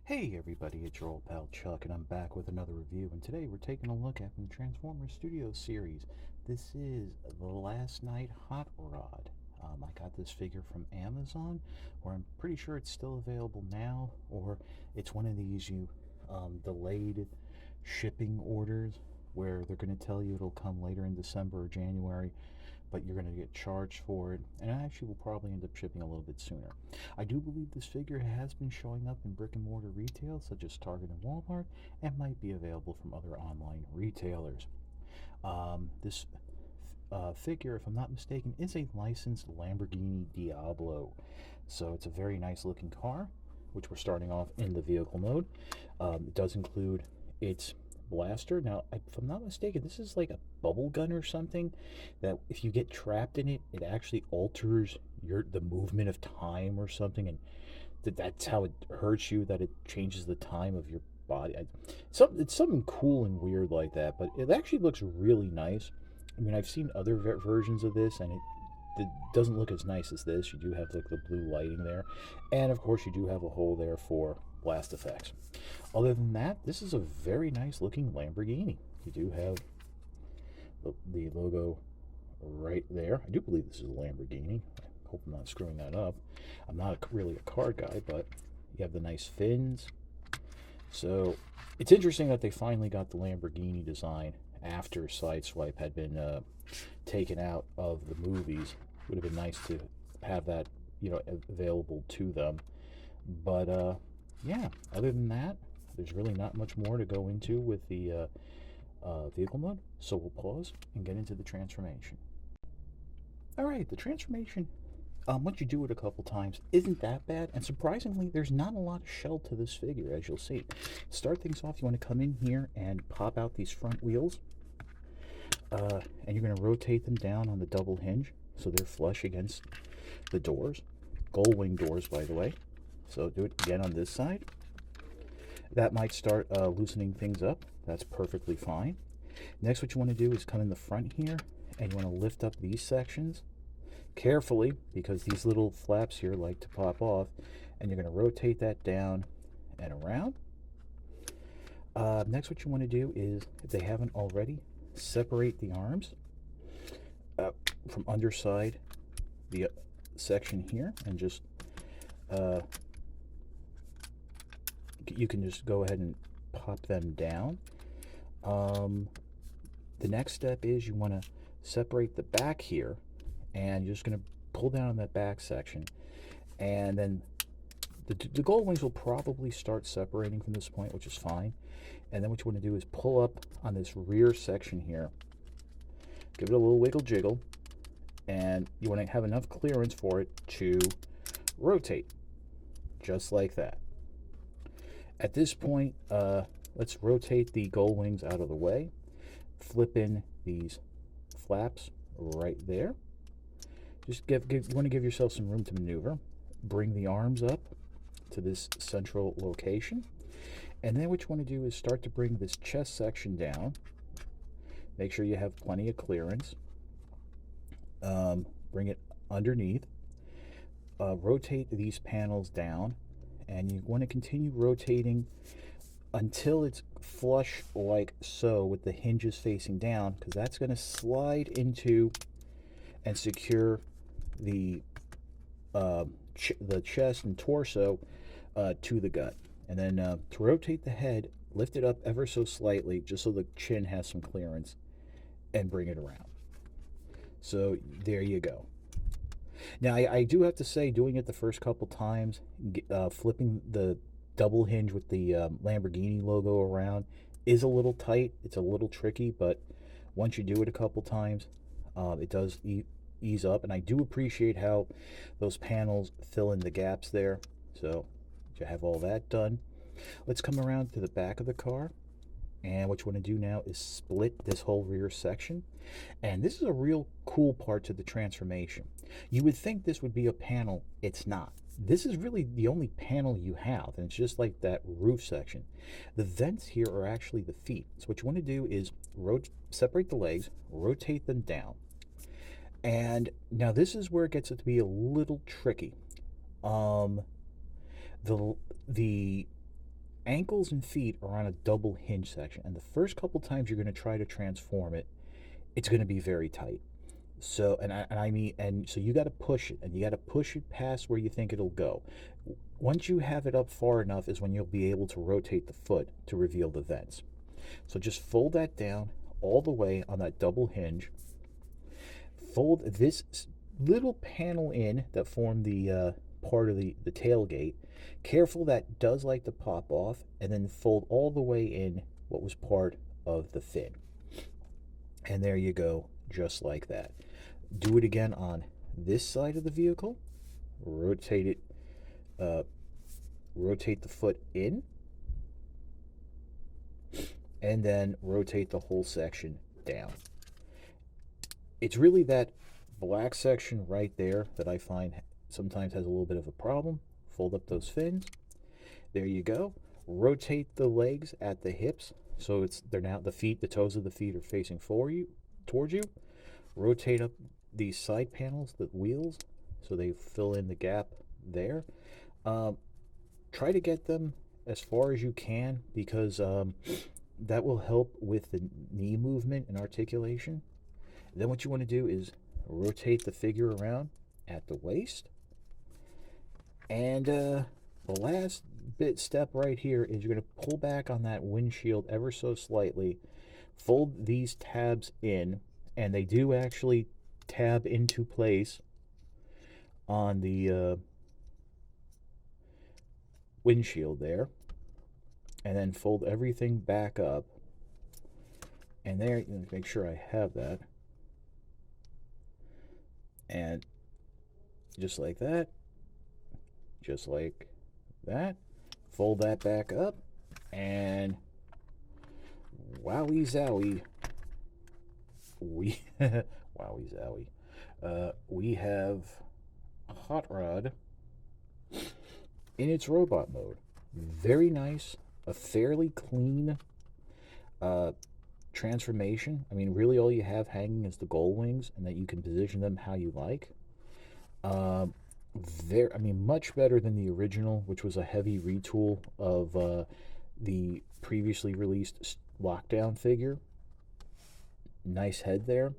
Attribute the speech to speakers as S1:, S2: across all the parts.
S1: Hey everybody, it's your old pal Chuck, and I'm back with another review. And today we're taking a look at the Transformers Studios series. This is the Last Night Hot Rod. I got this figure from Amazon, or I'm pretty sure it's still available now, or it's one of these delayed shipping orders where they're going to tell you it'll come later in December or January, but you're going to get charged for it, and it actually will probably end up shipping a little bit sooner. I do believe this figure has been showing up in brick and mortar retail such as Target and Walmart, and might be available from other online retailers. This figure, if I'm not mistaken, is a licensed Lamborghini Diablo. So it's a very nice looking car, which we're starting off in the vehicle mode. It does include its blaster. Now, if I'm not mistaken, this is like a bubble gun or something that if you get trapped in it, it actually alters the movement of time or something, and that's how it hurts you. That it changes the time of your body. It's something cool and weird like that, but it actually looks really nice. I mean, I've seen other versions of this, and it doesn't look as nice as this. You do have like the blue lighting there, and of course you do have a hole there for blast effects. Other than that, this is a very nice looking Lamborghini. You do have the logo right there. I do believe this is a Lamborghini. I hope I'm not screwing that up. I'm not really a car guy, but you have the nice fins. So it's interesting that they finally got the Lamborghini design after Sideswipe had been taken out of the movies. Would have been nice to have that, available to them. But yeah, other than that, there's really not much more to go into with the vehicle mode. So we'll pause and get into the transformation. All right, the transformation, once you do it a couple times, isn't that bad. And surprisingly, there's not a lot of shell to this figure, as you'll see. Start things off, you want to come in here and pop out these front wheels. And you're going to rotate them down on the double hinge so they're flush against the doors. Gull wing doors, by the way. So do it again on this side. That might start loosening things up. That's perfectly fine. Next, what you want to do is come in the front here, and you want to lift up these sections carefully, because these little flaps here like to pop off, and you're going to rotate that down and around. Next, what you want to do is, if they haven't already, separate the arms from underside the section here, and just you can just go ahead and pop them down. The next step is you want to separate the back here, and you're just going to pull down on that back section, and then the gold wings will probably start separating from this point, which is fine. And then what you want to do is pull up on this rear section here, give it a little wiggle jiggle, and you want to have enough clearance for it to rotate, just like that. At this point, let's rotate the gold wings out of the way, flip in these flaps right there. Just you want to give yourself some room to maneuver. Bring the arms up to this central location, and then what you want to do is start to bring this chest section down. Make sure you have plenty of clearance. Bring it underneath. Rotate these panels down, and you want to continue rotating until it's flush like so with the hinges facing down, because that's going to slide into and secure the chest and torso to the gut. And then to rotate the head, lift it up ever so slightly, just so the chin has some clearance, and bring it around. So there you go. Now, I do have to say, doing it the first couple times, flipping the double hinge with the Lamborghini logo around is a little tight. It's a little tricky, but once you do it a couple times, it does ease up. And I do appreciate how those panels fill in the gaps there. So you have all that done. Let's come around to the back of the car. And what you want to do now is split this whole rear section. And this is a real cool part to the transformation. You would think this would be a panel. It's not. This is really the only panel you have, and it's just like that roof section. The vents here are actually the feet. So what you want to do is separate the legs, rotate them down. And now this is where it gets to be a little tricky. The ankles and feet are on a double hinge section, and the first couple times you're going to try to transform it, it's going to be very tight. So, and so you got to push it, and you got to push it past where you think it'll go. Once you have it up far enough is when you'll be able to rotate the foot to reveal the vents. So just fold that down all the way on that double hinge. Fold this little panel in that formed the part of the tailgate. Careful, that does like to pop off, and then fold all the way in what was part of the fin. And there you go, just like that. Do it again on this side of the vehicle. Rotate it, rotate the foot in, and then rotate the whole section down. It's really that black section right there that I find sometimes has a little bit of a problem. Fold up those fins. There you go. Rotate the legs at the hips so they're now the toes of the feet are facing towards you. Rotate up these side panels, the wheels, so they fill in the gap there. Try to get them as far as you can, because that will help with the knee movement and articulation. Then what you want to do is rotate the figure around at the waist. And the last step right here is you're going to pull back on that windshield ever so slightly. Fold these tabs in, and they do actually tab into place on the windshield there. And then fold everything back up. And there, make sure I have that. And just like that. Just like that. Fold that back up. And wowie zowie. Wowie zowie. We have a hot rod in its robot mode. Very nice. A fairly clean transformation. I mean, really all you have hanging is the gull wings, and that you can position them how you like. Much better than the original, which was a heavy retool of the previously released Lockdown figure. Nice head there.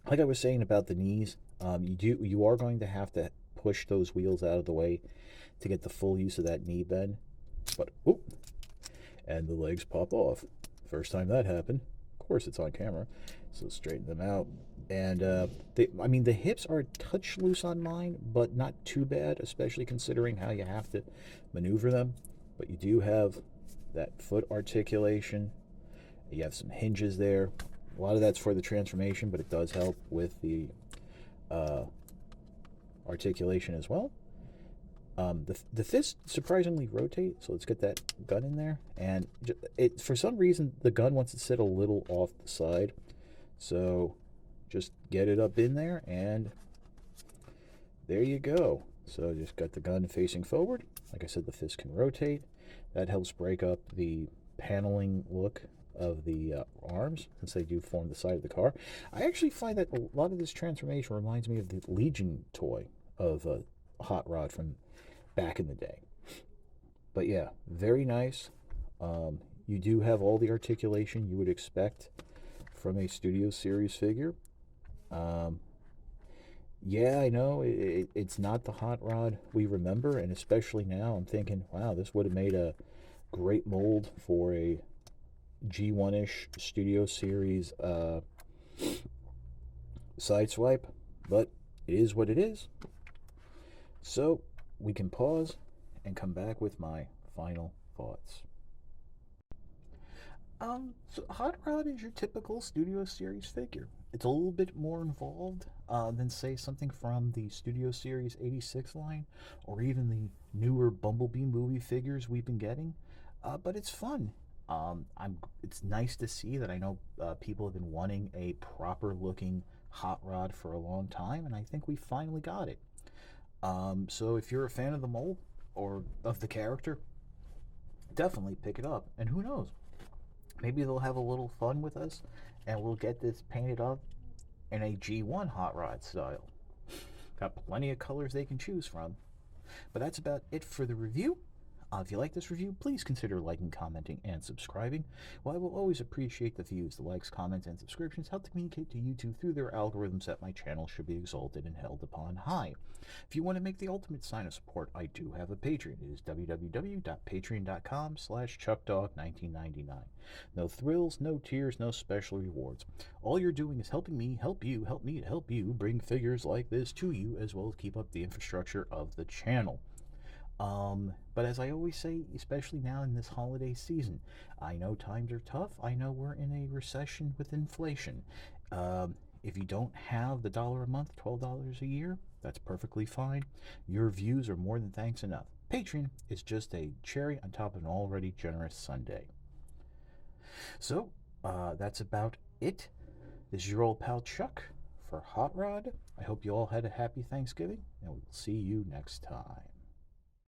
S1: Like I was saying about the knees, you are going to have to push those wheels out of the way to get the full use of that knee bend. But and the legs pop off. First time that happened. Of course, it's on camera, so straighten them out. And the hips are a touch loose on mine, but not too bad, especially considering how you have to maneuver them. But you do have that foot articulation. You have some hinges there. A lot of that's for the transformation, but it does help with the articulation as well. The fists surprisingly rotate, so let's get that gun in there. And for some reason, the gun wants to sit a little off the side, so just get it up in there, and there you go. So just got the gun facing forward. Like I said, the fist can rotate. That helps break up the paneling look of the arms, since they do form the side of the car. I actually find that a lot of this transformation reminds me of the Legion toy of Hot Rod from back in the day. But yeah, very nice. You do have all the articulation you would expect from a Studio Series figure. Yeah, I know it's not the Hot Rod we remember, and especially now I'm thinking, wow, this would have made a great mold for a G1-ish Studio Series Sideswipe, but it is what it is. So we can pause and come back with my final thoughts. So Hot Rod is your typical Studio Series figure. It's a little bit more involved than, say, something from the Studio Series 86 line, or even the newer Bumblebee movie figures we've been getting. But it's fun. It's nice to see that. I know people have been wanting a proper-looking Hot Rod for a long time, and I think we finally got it. So if you're a fan of the mold or of the character, definitely pick it up. And who knows? Maybe they'll have a little fun with us, and we'll get this painted up in a G1 Hot Rod style. Got plenty of colors they can choose from. But that's about it for the review. If you like this review, please consider liking, commenting, and subscribing. While I will always appreciate the views, the likes, comments, and subscriptions help to communicate to YouTube through their algorithms that my channel should be exalted and held upon high. If you want to make the ultimate sign of support, I do have a Patreon. It is www.patreon.com/chuckdog1999. No thrills, no tears, no special rewards. All you're doing is helping me help you, help me to help you bring figures like this to you, as well as keep up the infrastructure of the channel. But as I always say, especially now in this holiday season, I know times are tough. I know we're in a recession with inflation. If you don't have the dollar a month, $12 a year, that's perfectly fine. Your views are more than thanks enough. Patreon is just a cherry on top of an already generous sundae. So, that's about it. This is your old pal Chuck for Hot Rod. I hope you all had a happy Thanksgiving, and we'll see you next time.